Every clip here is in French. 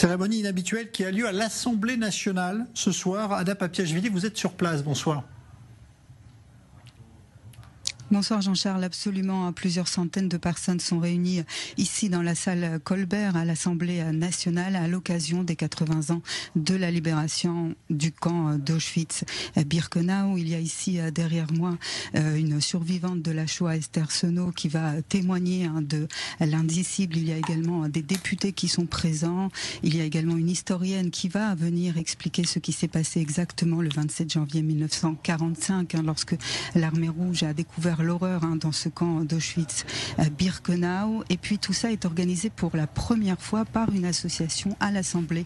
Cérémonie inhabituelle qui a lieu à l'Assemblée nationale ce soir. Ada Papiachvili, vous êtes sur place. Bonsoir. Bonsoir Jean-Charles, absolument plusieurs centaines de personnes sont réunies ici dans la salle Colbert à l'Assemblée nationale à l'occasion des 80 ans de la libération du camp d'Auschwitz-Birkenau. Il y a ici derrière moi une survivante de la Shoah, Esther Senault, qui va témoigner de l'indicible. Il y a également des députés qui sont présents. Il y a également une historienne qui va venir expliquer ce qui s'est passé exactement le 27 janvier 1945 lorsque l'armée rouge a découvert l'horreur dans ce camp d'Auschwitz-Birkenau. Et puis tout ça est organisé pour la première fois par une association à l'Assemblée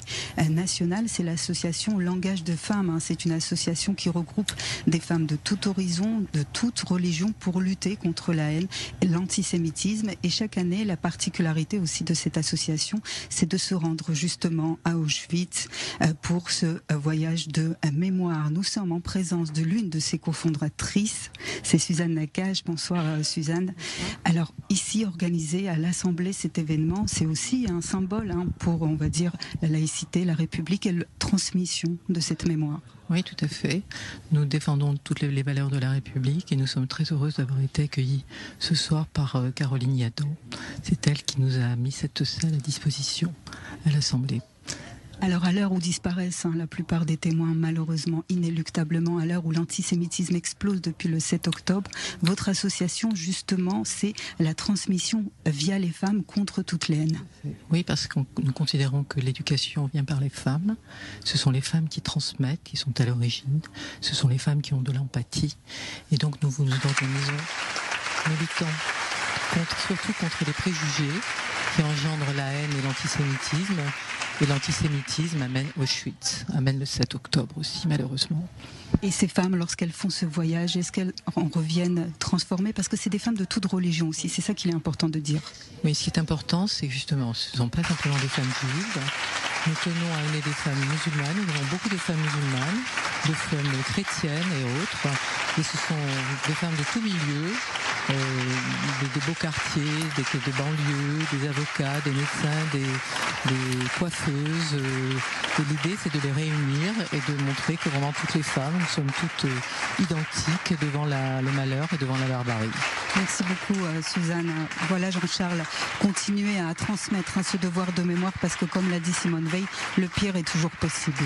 nationale. C'est l'association Langage de femmes. C'est une association qui regroupe des femmes de tout horizon, de toute religion, pour lutter contre la haine et l'antisémitisme. Et chaque année, la particularité aussi de cette association, c'est de se rendre justement à Auschwitz pour ce voyage de mémoire. Nous sommes en présence de l'une de ses cofondatrices, c'est Suzanne Nakache. Bonsoir Suzanne. Alors ici, organisé à l'Assemblée, cet événement, c'est aussi un symbole pour, on va dire, la laïcité, la République et la transmission de cette mémoire. Oui, tout à fait. Nous défendons toutes les valeurs de la République et nous sommes très heureuses d'avoir été accueillis ce soir par Caroline Yadon. C'est elle qui nous a mis cette salle à disposition à l'Assemblée. Alors à l'heure où disparaissent la plupart des témoins, malheureusement, inéluctablement, à l'heure où l'antisémitisme explose depuis le 7 octobre, votre association, justement, c'est la transmission via les femmes contre toute les haines. Oui, parce que nous considérons que l'éducation vient par les femmes. Ce sont les femmes qui transmettent, qui sont à l'origine. Ce sont les femmes qui ont de l'empathie. Et donc nous nous organisons, nous luttons surtout contre les préjugés qui engendrent la haine et l'antisémitisme. Et l'antisémitisme amène Auschwitz, amène le 7 octobre aussi, malheureusement. Et ces femmes, lorsqu'elles font ce voyage, est-ce qu'elles en reviennent transformées? Parce que c'est des femmes de toute religion aussi, c'est ça qu'il est important de dire. Oui, ce qui est important, c'est justement, ce ne sont pas simplement des femmes juives. Nous tenons à aimer des femmes musulmanes, nous avons beaucoup de femmes musulmanes, de femmes chrétiennes et autres. Et ce sont des femmes de tout milieu, des beaux quartiers, des banlieues, des avocats, des médecins, des coiffeuses. Et l'idée, c'est de les réunir et de montrer que vraiment toutes les femmes, nous sommes toutes identiques devant le malheur et devant la barbarie. Merci beaucoup Suzanne. Voilà Jean-Charles, continuez à transmettre ce devoir de mémoire parce que comme l'a dit Simone Veil, le pire est toujours possible.